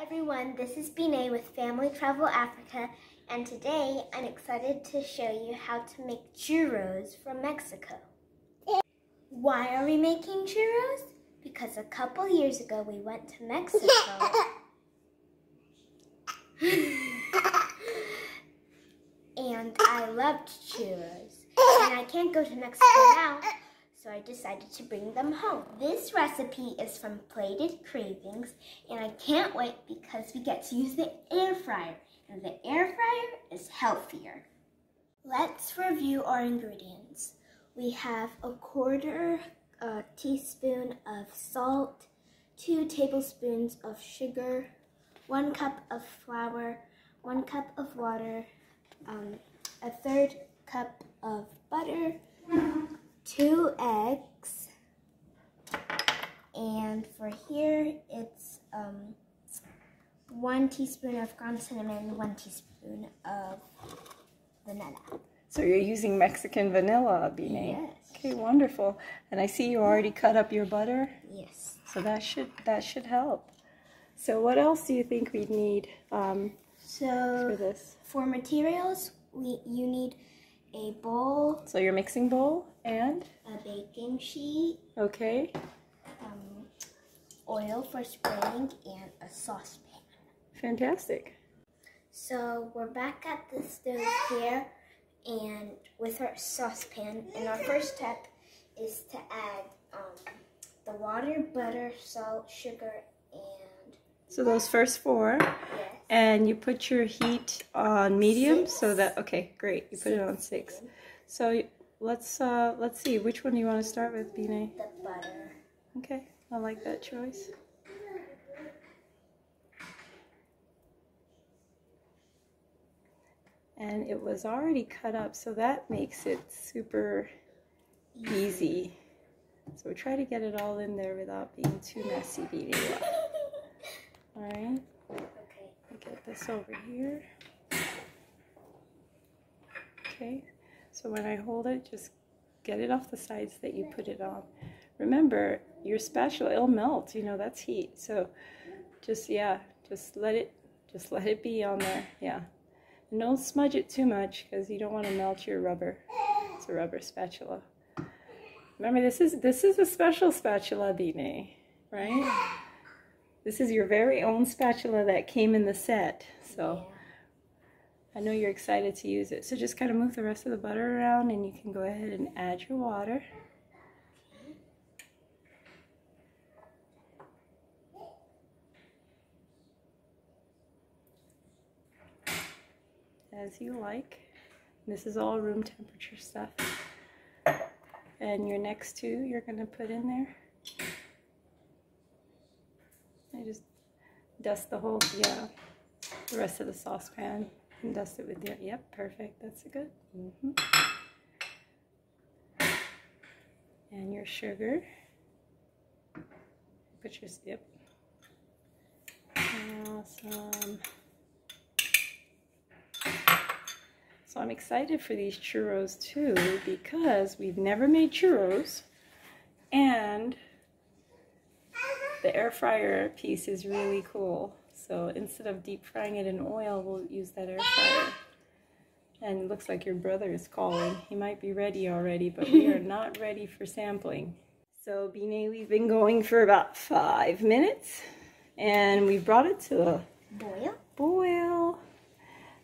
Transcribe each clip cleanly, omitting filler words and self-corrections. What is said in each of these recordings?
everyone, this is Bine with Family Travel Africa, and today I'm excited to show you how to make churros from Mexico. Why are we making churros? Because a couple years ago we went to Mexico and I loved churros, and I can't go to Mexico now, so I decided to bring them home. This recipe is from Plated Cravings, and I can't wait because we get to use the air fryer, and the air fryer is healthier. Let's review our ingredients. We have a quarter teaspoon of salt, 2 tablespoons of sugar, 1 cup of flour, 1 cup of water, a 1/3 cup of butter, 2 eggs, and for here it's 1 teaspoon of ground cinnamon, 1 teaspoon of vanilla. So you're using Mexican vanilla, Bine? Yes. Okay, wonderful. And I see you already cut up your butter. Yes. So that should help. So what else do you think we'd need for this? For materials, you need a bowl. So your mixing bowl and? A baking sheet. Okay. Oil for spraying and a saucepan. Fantastic. So we're back at the stove here and with our saucepan, and our first step is to add the water, butter, salt, sugar, and... So those first 4. Yes. And you put your heat on medium 6. so that, okay, great. You put it on 6. So let's see, which one do you want to start with, Bine? The butter. Okay, I like that choice. And it was already cut up, so that makes it super easy. So try to get it all in there without being too messy, Bine. All right. Okay. Get this over here. Okay. So when I hold it, just get it off the sides that you put it on. Remember, your spatula, it'll melt. You know, that's heat. So just let it be on there. Yeah. And don't smudge it too much because you don't want to melt your rubber. It's a rubber spatula. Remember, this is a special spatula, Bine, right? This is your very own spatula that came in the set. So I know you're excited to use it. So just kind of move the rest of the butter around and you can go ahead and add your water. As you like. This is all room temperature stuff. And your next 2 you're going to put in there. I just dust the whole, the rest of the saucepan and dust it with your, yep, perfect. That's good. And your sugar. Put your, yep. Awesome. So I'm excited for these churros too because we've never made churros, and the air fryer piece is really cool. So instead of deep frying it in oil, we'll use that air fryer. And it looks like your brother is calling. He might be ready already, but we are not ready for sampling. So Bine, we've been going for about 5 minutes, and we brought it to a boil.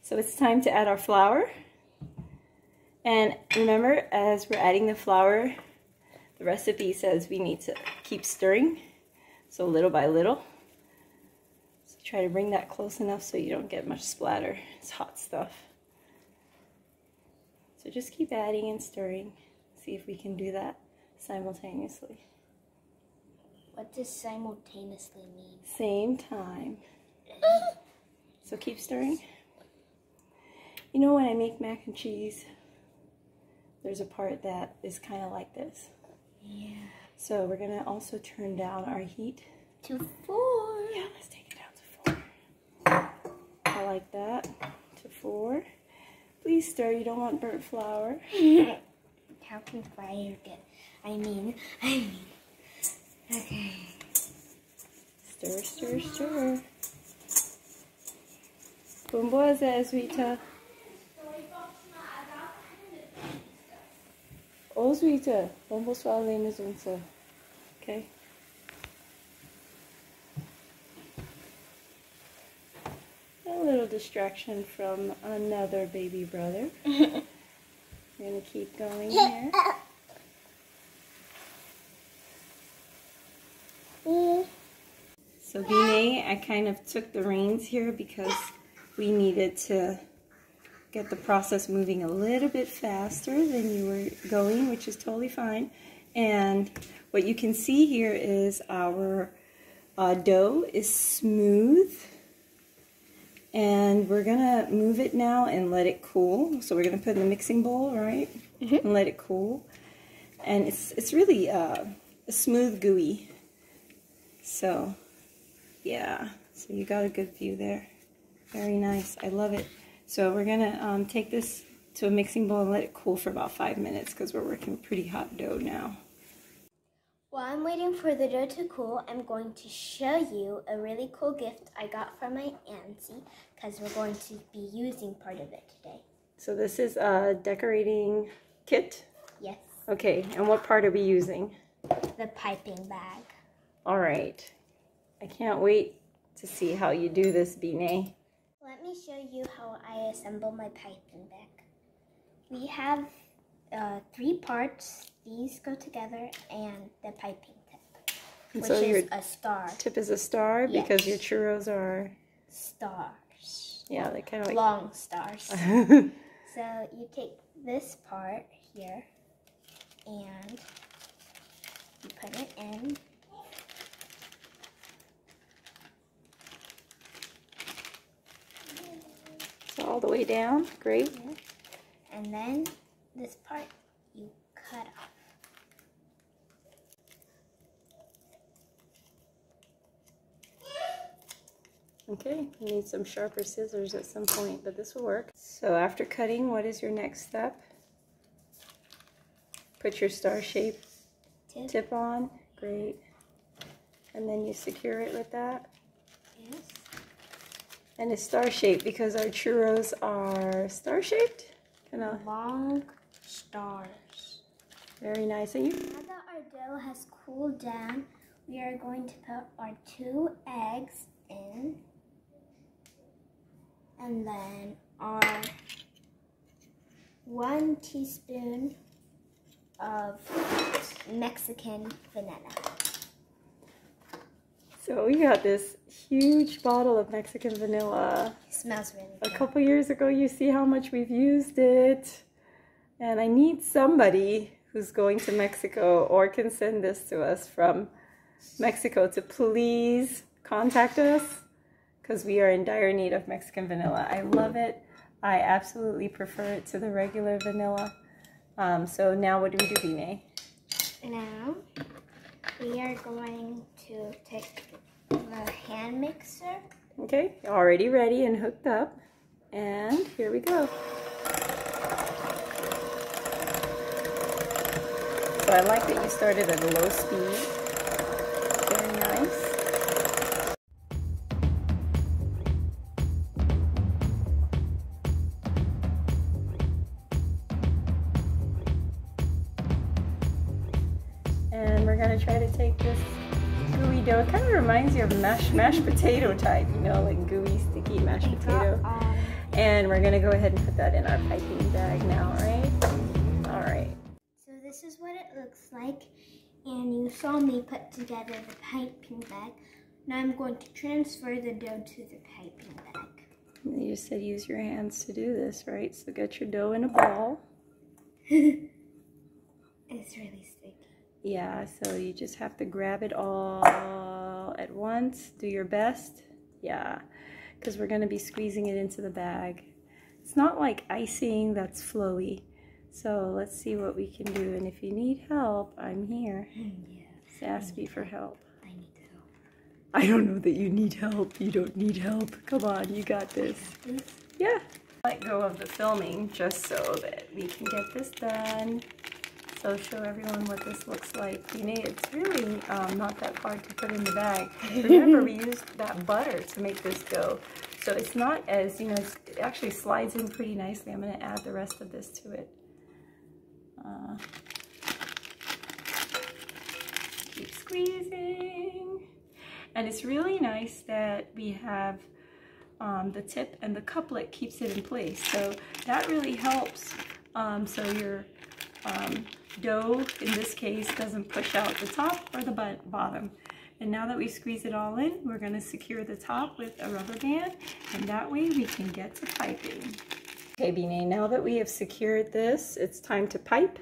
So it's time to add our flour. And remember, as we're adding the flour, the recipe says we need to keep stirring. So little by little. So try to bring that close enough so you don't get much splatter. It's hot stuff. So just keep adding and stirring. See if we can do that simultaneously. What does simultaneously mean? Same time. So keep stirring. You know, when I make mac and cheese, there's a part that is kind of like this. Yeah. So we're going to also turn down our heat. To 4. Yeah, let's take it down to 4. I like that. To 4. Please stir. You don't want burnt flour. How can fire get... I mean... Okay. Stir, stir, stir. Bumboza, Zwita. Oh, Zwita. Bomboswa Lena Zunsa. Okay. A little distraction from another baby brother. We're going to keep going here. So Bine, I kind of took the reins here because we needed to get the process moving a little bit faster than you were going, which is totally fine. And what you can see here is our dough is smooth. And we're gonna move it now and let it cool. So we're gonna put it in the mixing bowl, right? And let it cool. And it's really a smooth gooey. So yeah, so you got a good view there. Very nice, I love it. So we're gonna take this to a mixing bowl and let it cool for about 5 minutes because we're working with pretty hot dough now. While I'm waiting for the dough to cool, I'm going to show you a really cool gift I got from my auntie because we're going to be using part of it today. So this is a decorating kit? Yes. Okay, and what part are we using? The piping bag. All right. I can't wait to see how you do this, Bine. Let me show you how I assemble my piping bag. We have 3 parts. These go together, and the piping tip, And which so is your a star. tip is a star because your churros are Stars. Yeah, they kind of like long stars. So you take this part here, and you put it in. So all the way down. Great. Yeah. And then this part you cut off. Okay, you need some sharper scissors at some point, but this will work. So after cutting, what is your next step? Put your star shape tip on. Great. And then you secure it with that. Yes. And it's star shaped because our churros are star shaped. Kind of Long stars. very nice. And you Now that our dough has cooled down, we are going to put our 2 eggs in, and then our 1 teaspoon of Mexican vanilla. So we got this huge bottle of Mexican vanilla. It smells really good. A couple years ago, you see how much we've used it. And I need somebody who's going to Mexico or can send this to us from Mexico to please contact us because we are in dire need of Mexican vanilla. I love it. I absolutely prefer it to the regular vanilla. So now what do we do, Bine? Now we are going to take the hand mixer. Okay, already ready and hooked up. And here we go. So I like that you started at a low speed. Very nice. And we're gonna try to take this gooey dough. It kind of reminds you of mashed potato type, you know, like gooey, sticky mashed potato. And we're gonna go ahead and put that in our piping bag now, right? All right. So this is what it looks like, and you saw me put together the piping bag. Now I'm going to transfer the dough to the piping bag. You said use your hands to do this, right? So get your dough in a ball. It's really sticky. Yeah, so you just have to grab it all at once. Do your best. Yeah, because we're going to be squeezing it into the bag. It's not like icing that's flowy. So let's see what we can do. And if you need help, I'm here. Yeah. Just ask me for help. I need help. I don't know that you need help. You don't need help. Come on, you got this. Yeah. Let go of the filming just so that we can get this done. So show everyone what this looks like. It's really not that hard to put in the bag. Remember, we used that butter to make this dough. So it's not as, it actually slides in pretty nicely. I'm going to add the rest of this to it. Keep squeezing. And it's really nice that we have the tip, and the couplet keeps it in place. So that really helps. So your dough, in this case, doesn't push out the top or the bottom. And now that we squeeze it all in, we're going to secure the top with a rubber band, and that way we can get to piping. Okay, Binay, now that we have secured this, it's time to pipe.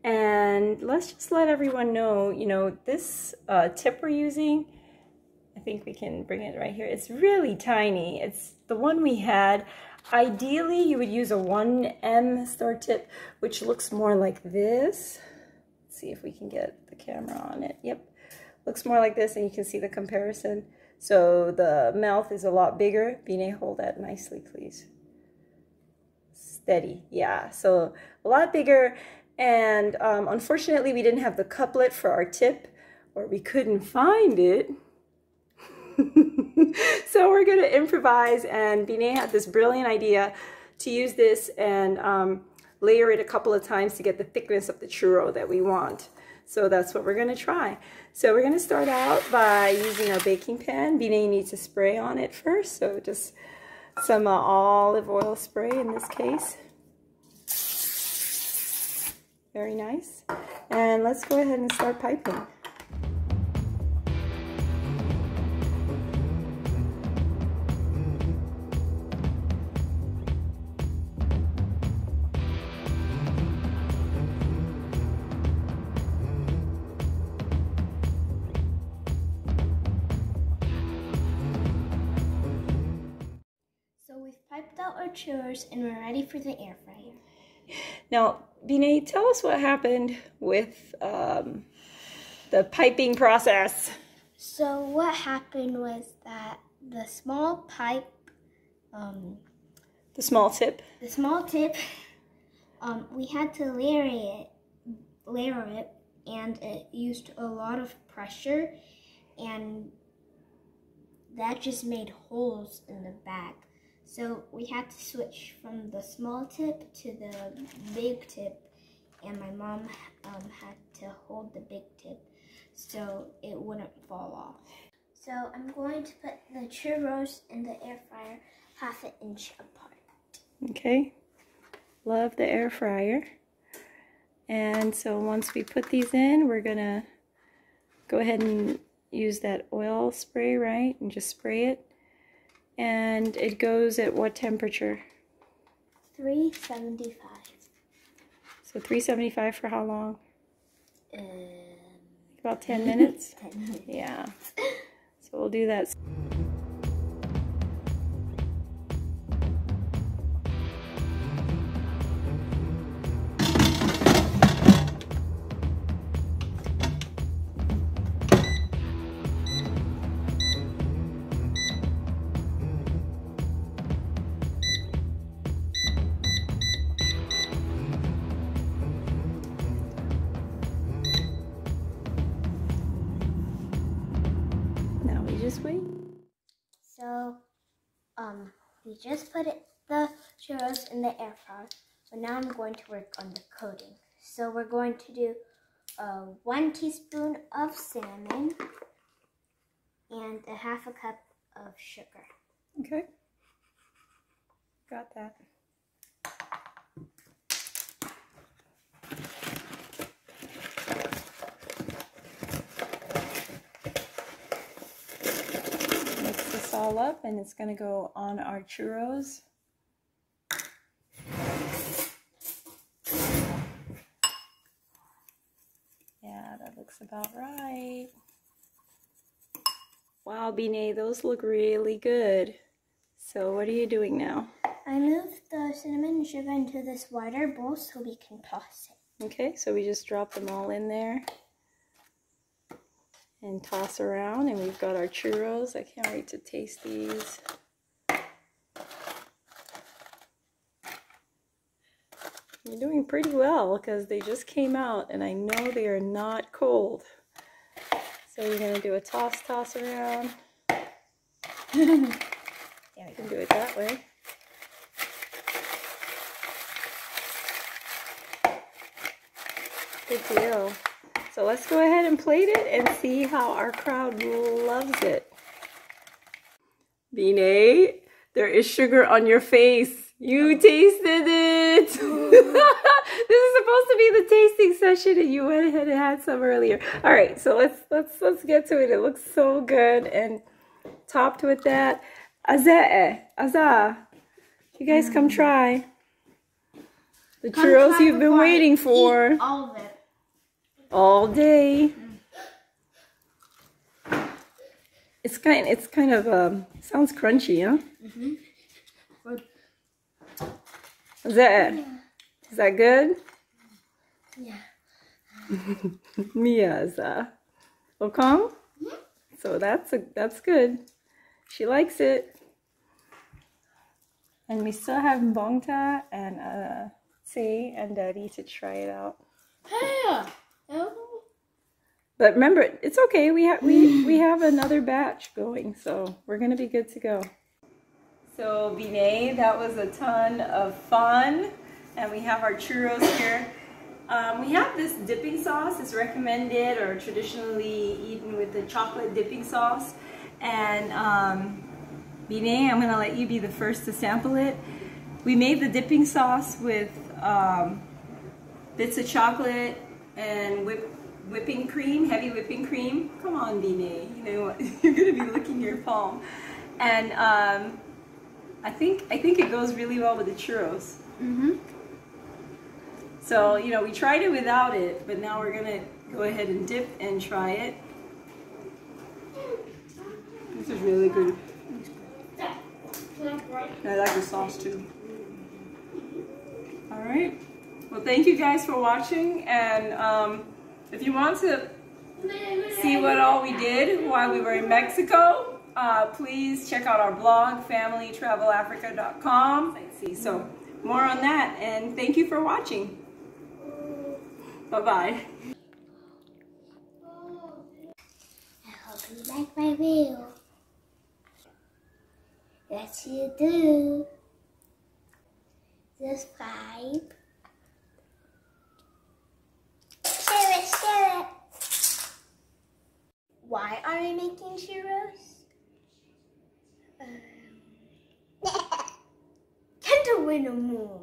And let's just let everyone know, this tip we're using, I think we can bring it right here. It's really tiny. It's the one we had. Ideally, you would use a 1M star tip, which looks more like this. Let's see if we can get the camera on it. Yep, looks more like this, and you can see the comparison. So the mouth is a lot bigger. Binay, hold that nicely, please. Steady, yeah. So a lot bigger, and unfortunately, we didn't have the couplet for our tip, or we couldn't find it. So we're going to improvise, and Binay had this brilliant idea to use this and layer it a couple of times to get the thickness of the churro that we want. So that's what we're going to try. So we're going to start out by using our baking pan. Binay needs to spray on it first, so just some olive oil spray in this case. Very nice. And let's go ahead and start piping. Piped out our churros and we're ready for the air fryer. Now, Binay, tell us what happened with the piping process. So what happened was that the small pipe, the small tip, we had to layer it, and it used a lot of pressure, and that just made holes in the bag. So we had to switch from the small tip to the big tip, and my mom had to hold the big tip so it wouldn't fall off. So I'm going to put the churros in the air fryer 1/2 inch apart. Okay, love the air fryer. And so once we put these in, we're gonna go ahead and use that oil spray, right? And just spray it. And it goes at what temperature? 375. So 375 for how long? About 10 minutes? 10 minutes. Yeah. So we'll do that. Just wait. So, we just put the churros in the air fryer, but now I'm going to work on the coating. So we're going to do 1 teaspoon of cinnamon and 1/2 cup of sugar. Okay. Got that. All up, and it's going to go on our churros. Yeah, that looks about right. Wow, Binay, those look really good. So what are you doing now? I moved the cinnamon and sugar into this wider bowl so we can toss it. Okay, so we just drop them all in there and toss around, and we've got our churros. I can't wait to taste these. You're doing pretty well because they just came out and I know they are not cold. So you're going to do a toss around. You can do it that way. Good deal. So let's go ahead and plate it and see how our crowd loves it. Vinay, there is sugar on your face. You tasted it. This is supposed to be the tasting session, and you went ahead and had some earlier. All right, so let's get to it. It looks so good, and topped with that Azah. You guys come try the churros you've been waiting for. All of it. All day. It's kind of sounds crunchy, huh? Mm-hmm. Is that good? Yeah. Miaza. Welcome. Mm-hmm. So that's good. She likes it. And we still have Mbongta and Tse and Daddy to try it out. Hey. But remember, it's okay. We have another batch going, so we're gonna be good to go. So Vinay, that was a ton of fun, and we have our churros here. We have this dipping sauce. It's recommended or traditionally eaten with the chocolate dipping sauce. And Vinay, I'm gonna let you be the first to sample it. We made the dipping sauce with bits of chocolate and whipping cream, heavy whipping cream. Come on, Vinay. You know what? You're gonna be licking your palm. And I think it goes really well with the churros. Mm-hmm. So, you know, we tried it without it, but now we're gonna go ahead and dip and try it. This is really good. I like the sauce too. All right. Well, thank you guys for watching, and if you want to see what all we did while we were in Mexico, please check out our blog, FamilyTravelAfrica.com. So more on that, and thank you for watching. Bye-bye. I hope you like my video. Yes, you do. Subscribe. Share it, share it. Why are we making churros? Can't win a more.